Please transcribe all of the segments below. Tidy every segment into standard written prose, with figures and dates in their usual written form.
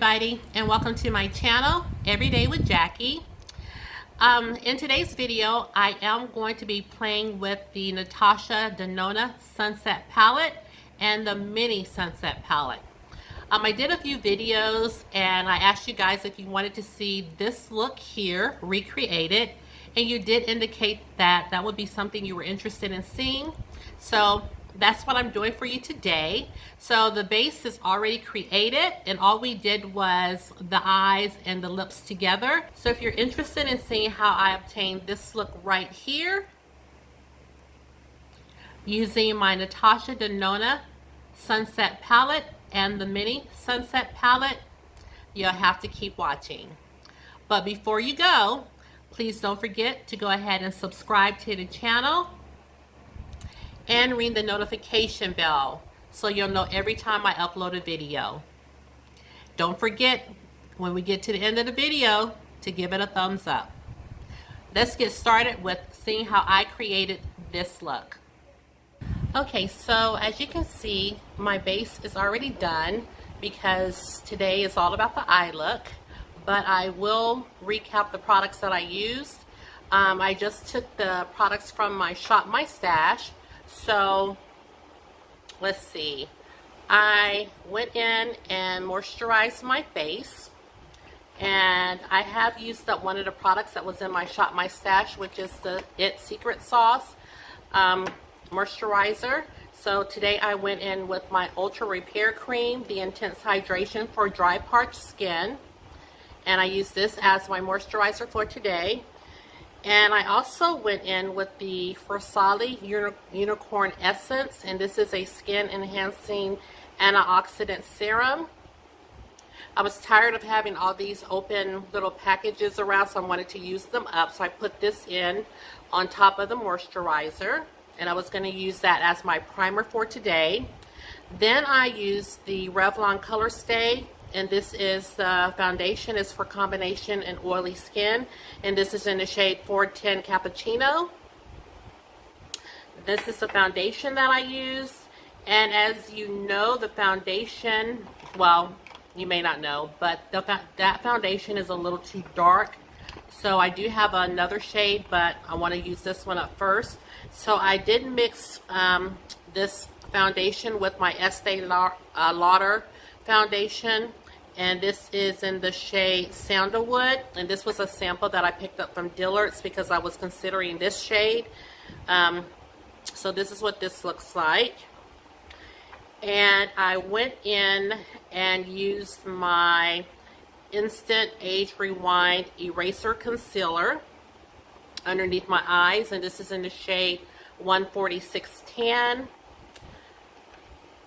everybody, and welcome to my channel, Everyday with Jackie. In today's video, I am going to be playing with the Natasha Denona Sunset Palette and the Mini Sunset Palette. I did a few videos and I asked you guys if you wanted to see this look here recreated, and you did indicate that that would be something you were interested in seeing. So that's what I'm doing for you today. So the base is already created and all we did was the eyes and the lips together. So if you're interested in seeing how I obtained this look right here using my Natasha Denona Sunset Palette and the Mini Sunset Palette, you'll have to keep watching. But before you go, please don't forget to go ahead and subscribe to the channel and ring the notification bell so you'll know every time I upload a video. Don't forget, when we get to the end of the video, to give it a thumbs up. Let's get started with seeing how I created this look. Okay, so as you can see, my base is already done because today is all about the eye look, but I will recap the products that I used. I just took the products from my Shop My Stash. So let's see, I went in and moisturized my face, and I have used up one of the products that was in my Shop My Stash, which is the It Secret Sauce moisturizer. So today I went in with my Ultra Repair Cream, the Intense Hydration for Dry Parched Skin, and I used this as my moisturizer for today. And I also went in with the Forsali Unicorn Essence, and this is a skin enhancing antioxidant serum. I was tired of having all these open little packages around, so I wanted to use them up. So I put this in on top of the moisturizer, and I was going to use that as my primer for today. Then I used the Revlon Colorstay, and this is the foundation. Is for combination and oily skin, and this is in the shade 410 Cappuccino. This is the foundation that I use, and as you know, the foundation, well, you may not know, but that foundation is a little too dark, so I do have another shade, but I want to use this one up first. So I did mix this foundation with my Estee Lauder foundation, and this is in the shade Sandalwood, and this was a sample that I picked up from Dillard's because I was considering this shade. So this is what this looks like, and I went in and used my Instant Age Rewind Eraser Concealer underneath my eyes, and this is in the shade 14610.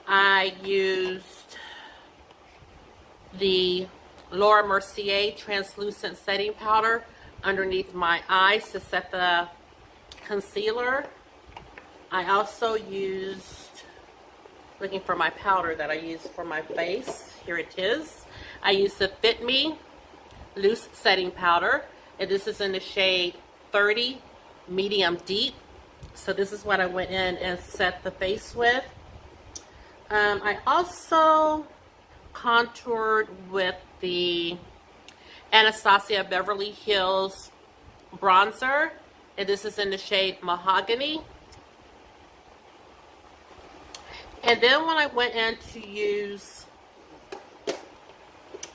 I used the Laura Mercier translucent setting powder underneath my eyes to set the concealer. I also used, looking for my powder that I used for my face, here it is. I used the Fit Me loose setting powder, and this is in the shade 30 medium deep. So this is what I went in and set the face with. I also contoured with the Anastasia Beverly Hills bronzer, and this is in the shade Mahogany. And then when I went in to use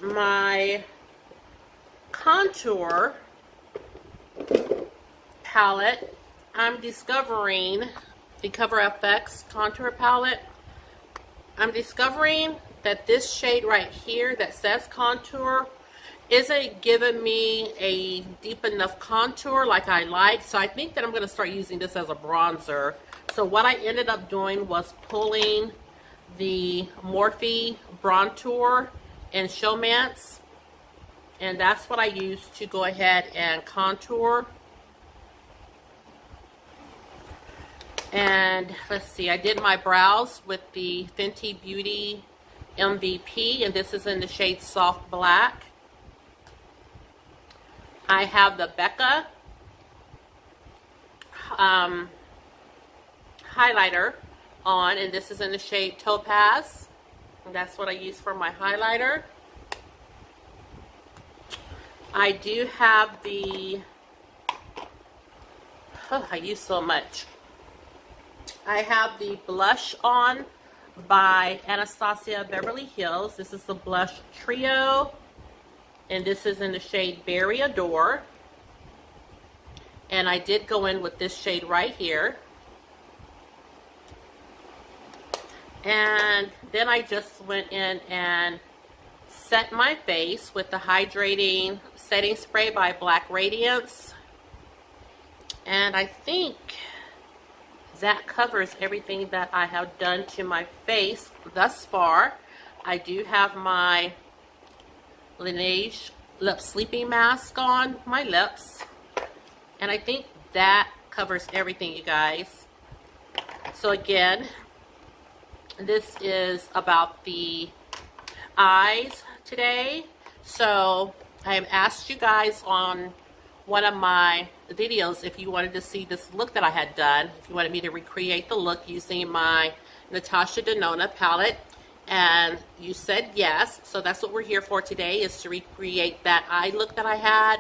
my contour palette, I'm discovering the Cover FX contour palette. I'm discovering that this shade right here that says contour isn't giving me a deep enough contour like I like, so I think that I'm going to start using this as a bronzer. So what I ended up doing was pulling the Morphe Bronzer in Showmance, and that's what I used to go ahead and contour. And let's see, I did my brows with the Fenty Beauty MVP, and this is in the shade Soft Black. I have the Becca highlighter on, and this is in the shade Topaz. And that's what I use for my highlighter. I do have the, oh, I use so much. I have the blush on by Anastasia Beverly Hills. This is the blush trio, and this is in the shade Berry Adore. And I did go in with this shade right here. And then I just went in and set my face with the hydrating setting spray by Black Radiance. And I think that covers everything that I have done to my face thus far. I do have my Laneige Lip Sleeping Mask on my lips. And I think that covers everything, you guys. So again, this is about the eyes today. So I have asked you guys on one of my videos if you wanted to see this look that I had done, if you wanted me to recreate the look using my Natasha Denona palette, and you said yes. So that's what we're here for today, is to recreate that eye look that I had.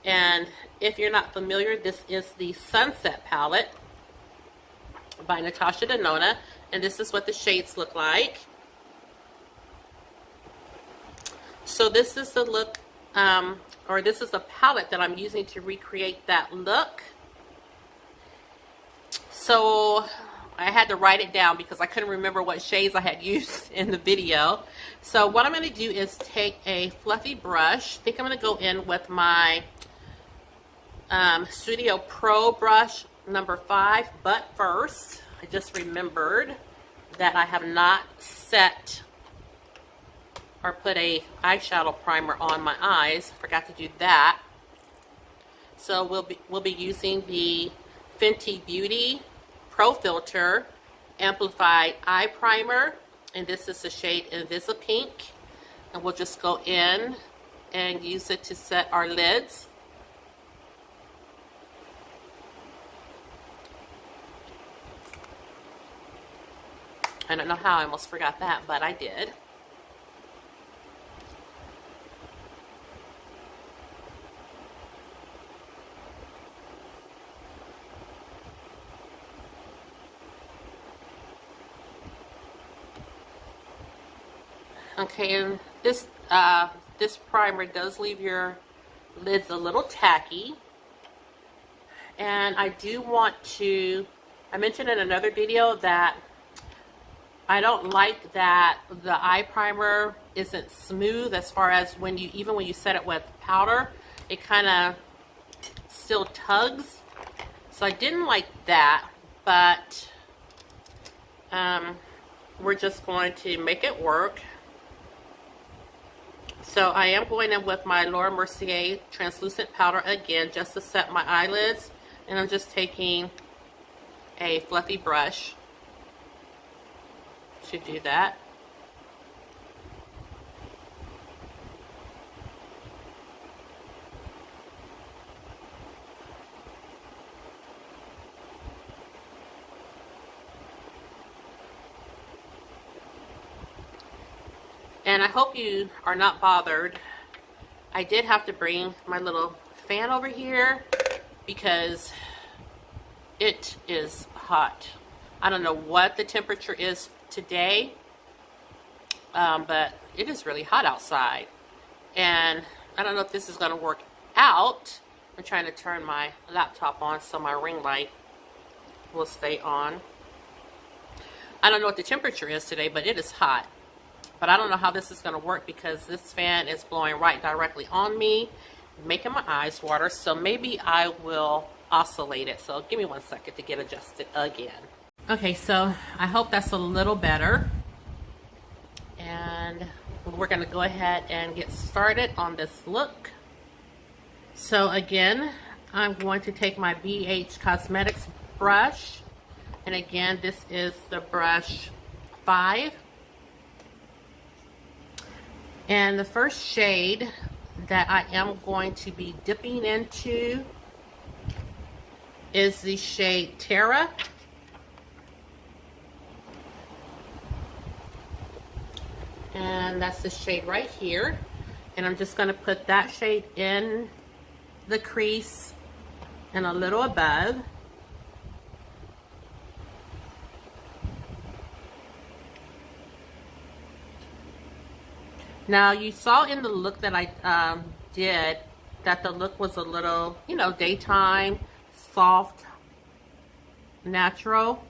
And if you're not familiar, this is the Sunset palette by Natasha Denona, and this is what the shades look like. So this is the look, or this is the palette that I'm using to recreate that look. So I had to write it down because I couldn't remember what shades I had used in the video. So what I'm going to do is take a fluffy brush. I think I'm going to go in with my Studio Pro brush number 5, but first I just remembered that I have not set or put a eyeshadow primer on my eyes. Forgot to do that. So we'll be using the Fenty Beauty Pro Filt'r Amplify Eye Primer, and this is the shade Invisipink, and we'll just go in and use it to set our lids. I don't know how I almost forgot that, but I did. Okay, and this primer does leave your lids a little tacky. And I do want to, I mentioned in another video that I don't like that the eye primer isn't smooth as far as when you, even when you set it with powder, it kind of still tugs. So I didn't like that, but we're just going to make it work. So I am going in with my Laura Mercier translucent powder again, just to set my eyelids, and I'm just taking a fluffy brush to do that. And I hope you are not bothered. I did have to bring my little fan over here because it is hot. I don't know what the temperature is today, but it is really hot outside. And I don't know if this is going to work out. I'm trying to turn my laptop on so my ring light will stay on. I don't know what the temperature is today, but it is hot. But I don't know how this is going to work because this fan is blowing right directly on me, making my eyes water. So maybe I will oscillate it. So give me 1 second to get adjusted again. Okay, so I hope that's a little better. And we're going to go ahead and get started on this look. So again, I'm going to take my BH Cosmetics brush. And again, this is the brush 5. And the first shade that I am going to be dipping into is the shade Terra. And that's the shade right here. And I'm just going to put that shade in the crease and a little above. Now you saw in the look that I did that the look was a little, you know, daytime, soft, natural.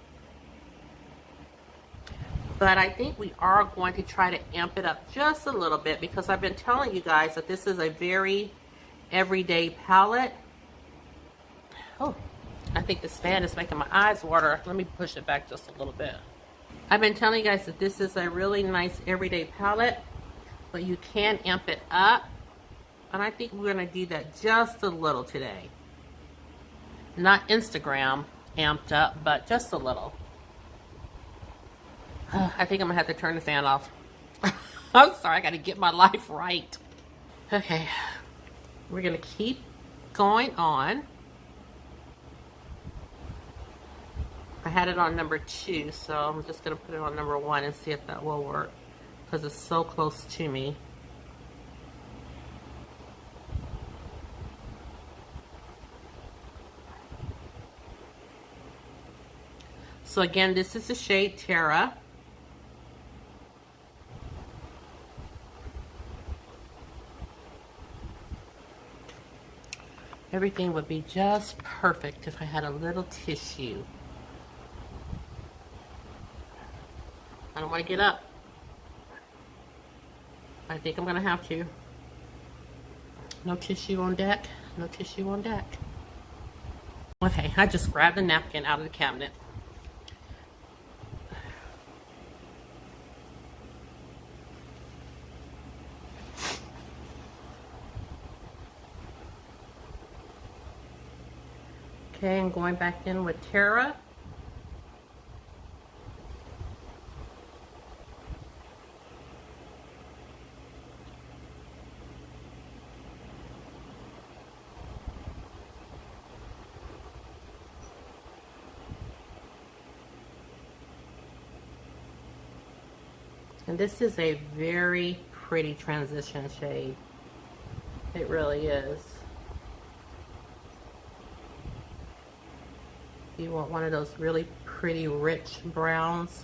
But I think we are going to try to amp it up just a little bit because I've been telling you guys that this is a very everyday palette. Oh, I think this fan is making my eyes water. Let me push it back just a little bit. I've been telling you guys that this is a really nice everyday palette, but you can amp it up. And I think we're going to do that just a little today. Not Instagram amped up, but just a little. I think I'm gonna have to turn the fan off. I'm sorry, I gotta get my life right. Okay, we're gonna keep going on. I had it on number 2, so I'm just gonna put it on number 1 and see if that will work because it's so close to me. So again, this is the shade Terra. Everything would be just perfect if I had a little tissue. I don't want to get up. I think I'm going to have to. No tissue on deck. No tissue on deck. Okay, I just grabbed a napkin out of the cabinet. Okay, I'm going back in with Terra. And this is a very pretty transition shade. It really is. You want one of those really pretty rich browns.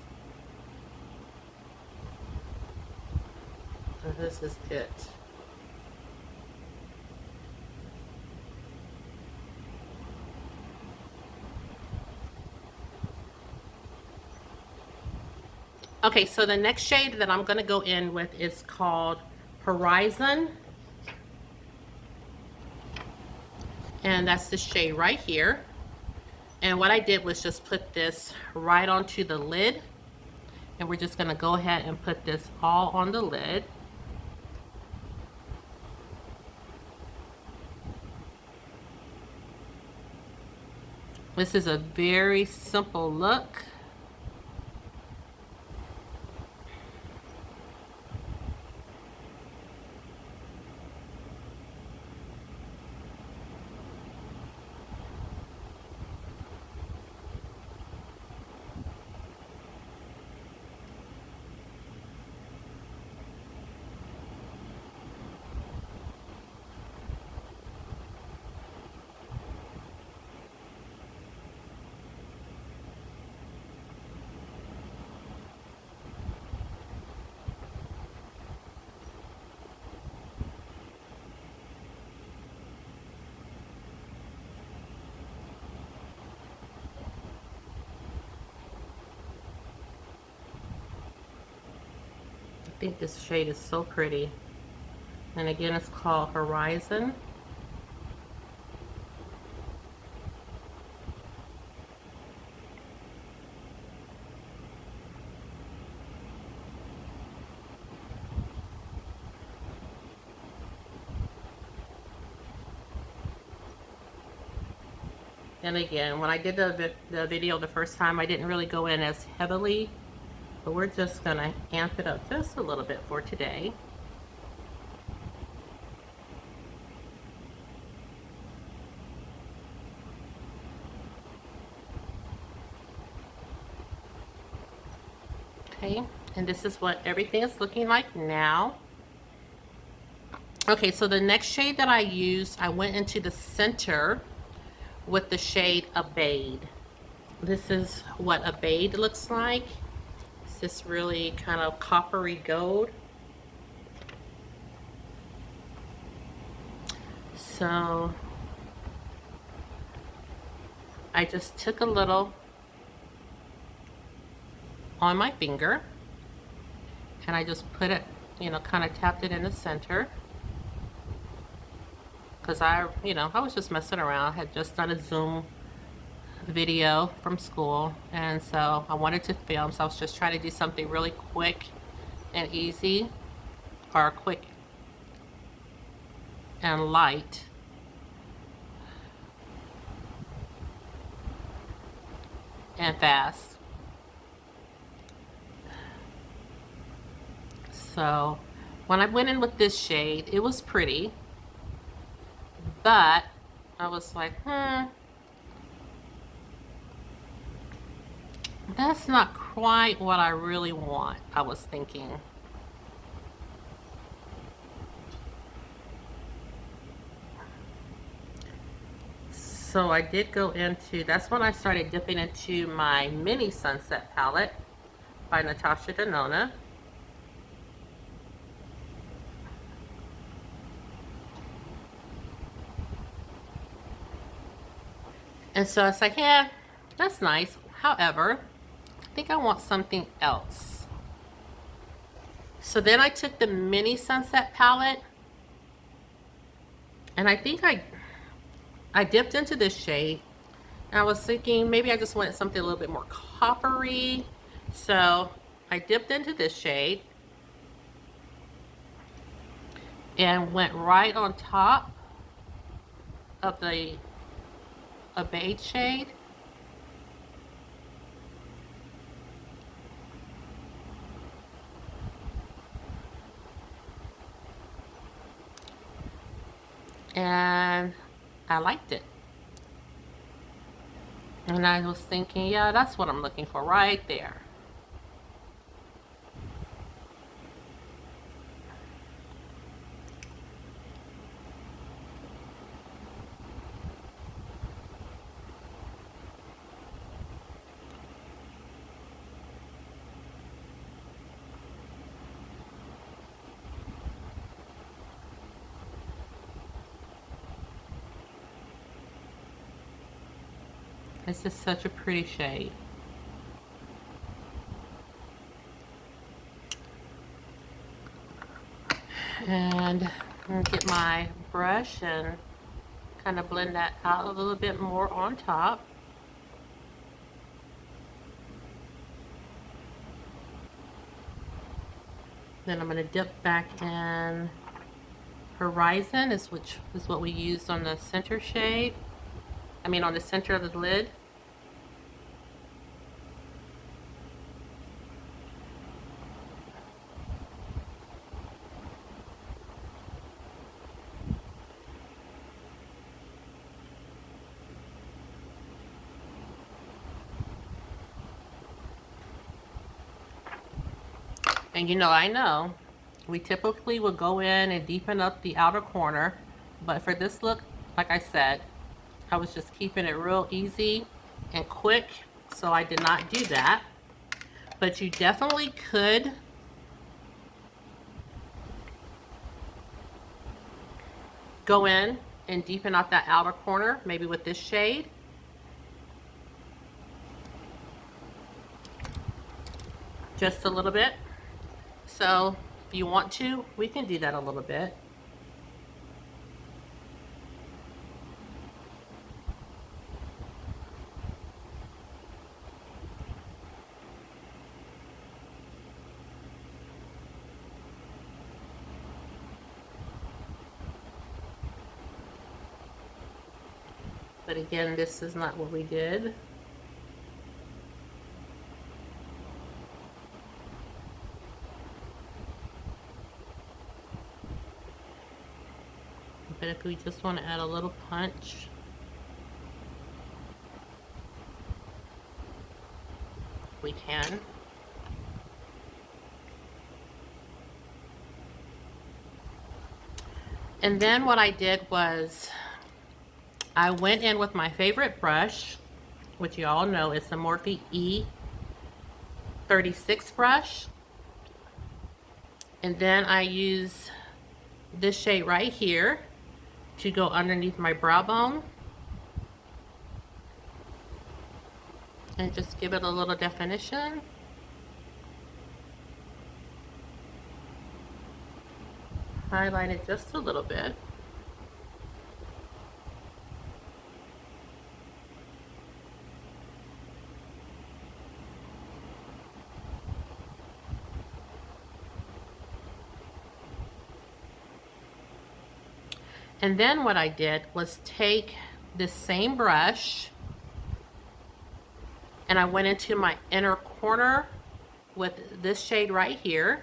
So this is it. Okay, so the next shade that I'm going to go in with is called Horizon. And that's the shade right here. And what I did was just put this right onto the lid. And we're just going to go ahead and put this all on the lid. This is a very simple look. I think this shade is so pretty. And again, it's called Horizon. And again, when I did the video the first time, I didn't really go in as heavily, but we're just gonna amp it up just a little bit for today. Okay, and this is what everything is looking like now. Okay, so the next shade that I used, I went into the center with the shade Abade. This is what Abade looks like. It's this really kind of coppery gold. So I just took a little on my finger and I just put it, you know, kind of tapped it in the center. Because I was just messing around. I had just done a Zoom video from school, and so I wanted to film, so I was just trying to do something really quick and easy, or quick and light. And fast. So when I went in with this shade, it was pretty, but I was like, that's not quite what I really want, I was thinking. So I did go into, that's when I started dipping into my mini Sunset palette by Natasha Denona. And so I was like, yeah, that's nice. However, I think I want something else. So then I took the mini Sunset palette, and I think I dipped into this shade. And I was thinking maybe I just wanted something a little bit more coppery. So I dipped into this shade and went right on top of the Abade shade. And I liked it. And I was thinking, yeah, that's what I'm looking for right there. It's just such a pretty shade. And I'm gonna get my brush and kind of blend that out a little bit more on top. Then I'm gonna dip back in Horizon, which is what we used on the center shade. I mean on the center of the lid. And I know we typically would go in and deepen up the outer corner, but for this look, like I said, I was just keeping it real easy and quick, so I did not do that. But you definitely could go in and deepen out that outer corner, maybe with this shade. Just a little bit. So if you want to, we can do that a little bit. But again, this is not what we did. But if we just want to add a little punch, we can. And then what I did was I went in with my favorite brush, which you all know is the Morphe E36 brush. And then I use this shade right here to go underneath my brow bone. And just give it a little definition. Highlight it just a little bit. And then what I did was take this same brush and I went into my inner corner with this shade right here.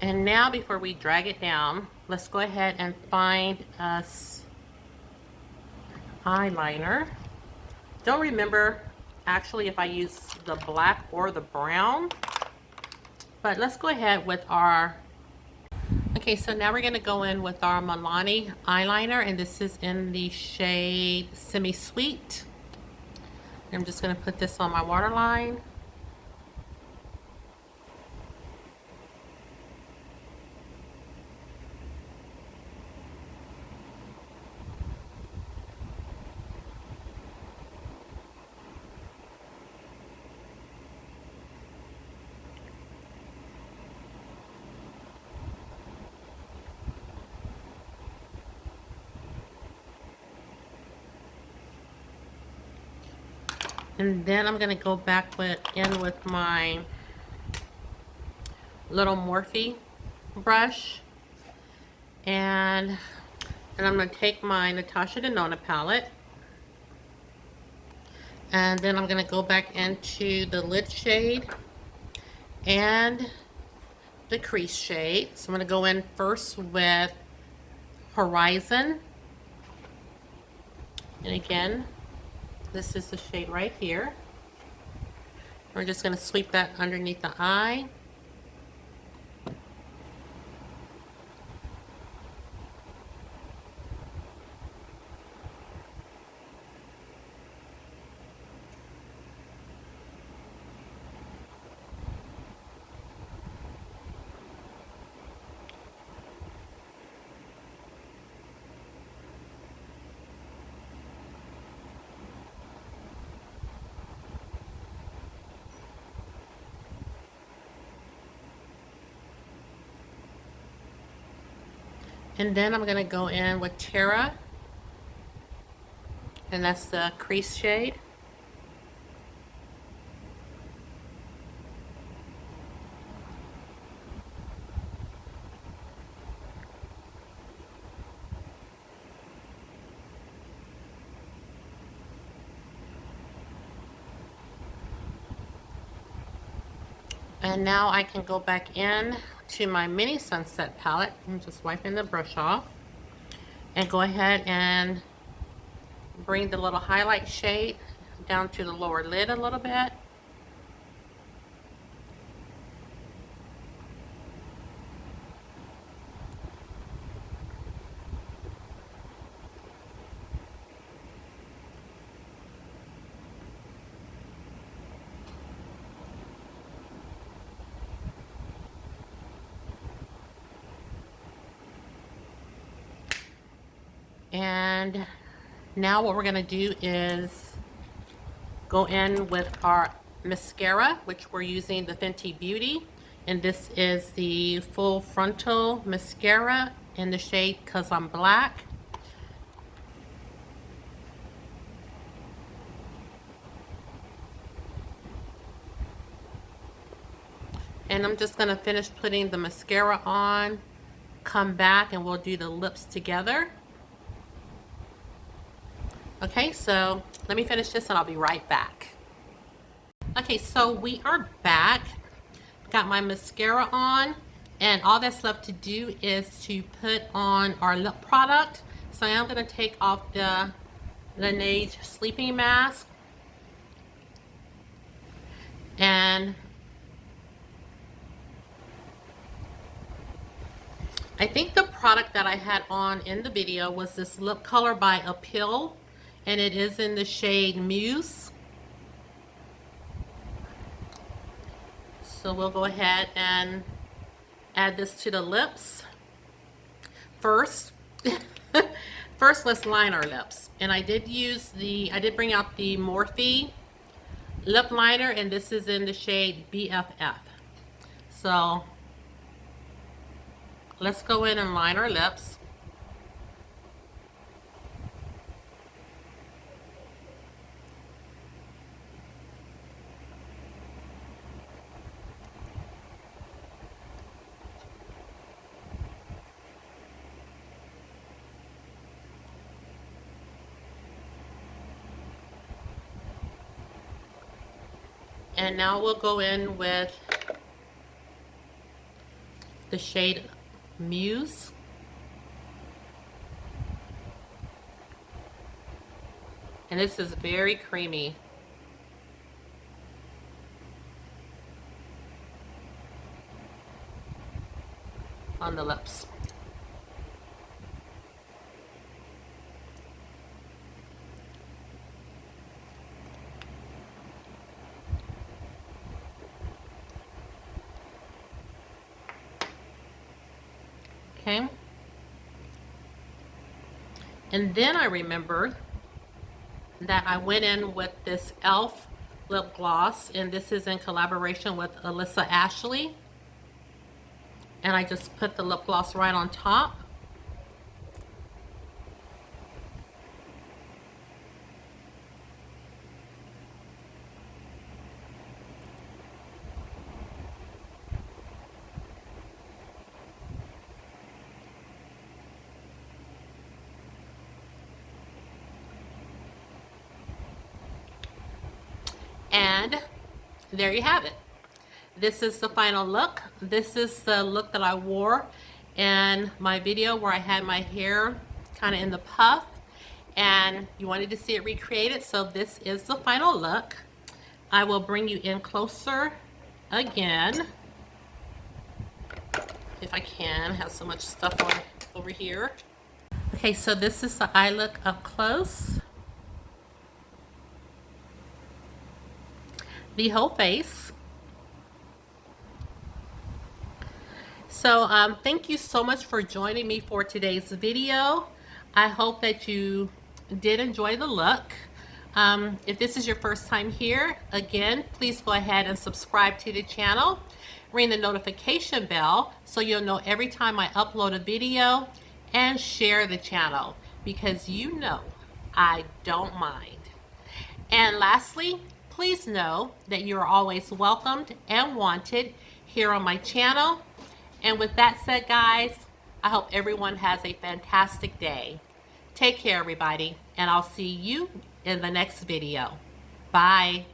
And now before we drag it down, let's go ahead and find us eyeliner. Don't remember actually if I use the black or the brown, but let's go ahead with our, okay, so now we're gonna go in with our Milani eyeliner, and this is in the shade Semi Sweet. I'm just gonna put this on my waterline. And then I'm going to go back in with my little Morphe brush. And I'm going to take my Natasha Denona palette. And then I'm going to go back into the lid shade and the crease shade. So I'm going to go in first with Horizon. And again, this is the shade right here. We're just going to sweep that underneath the eye. And then I'm going to go in with Terra, and that's the crease shade. And now I can go back in to my mini sunset palette. I'm just wiping the brush off. And go ahead and bring the little highlight shade down to the lower lid a little bit. And now what we're going to do is go in with our mascara, which we're using the Fenty Beauty. And this is the Full Frontal Mascara in the shade 'Cause I'm Black. And I'm just going to finish putting the mascara on, come back, and we'll do the lips together. Okay, so let me finish this and I'll be right back. Okay, so we are back. Got my mascara on, and all that's left to do is to put on our lip product. So I am going to take off the Laneige sleeping mask, and I think the product that I had on in the video was this lip color by Appeal, and it is in the shade Muse. So we'll go ahead and add this to the lips. First, let's line our lips. And I did bring out the Morphe lip liner, and this is in the shade BFF. So let's go in and line our lips. And now we'll go in with the shade Muse. And this is very creamy. On the lips. Okay. And then I remembered that I went in with this e.l.f. lip gloss, and this is in collaboration with Alyssa Ashley. And I just put the lip gloss right on top. And there you have it. This is the final look. This is the look that I wore in my video where I had my hair kind of in the puff, and you wanted to see it recreated. So this is the final look. I will bring you in closer again if I can. I have so much stuff on over here. Okay, so this is the eye look up close. The whole face. So thank you so much for joining me for today's video. I hope that you did enjoy the look. If this is your first time here, again, please go ahead and subscribe to the channel. Ring the notification bell so you'll know every time I upload a video, and share the channel because you know I don't mind. And lastly, please know that you are always welcomed and wanted here on my channel. And with that said, guys, I hope everyone has a fantastic day. Take care, everybody, and I'll see you in the next video. Bye.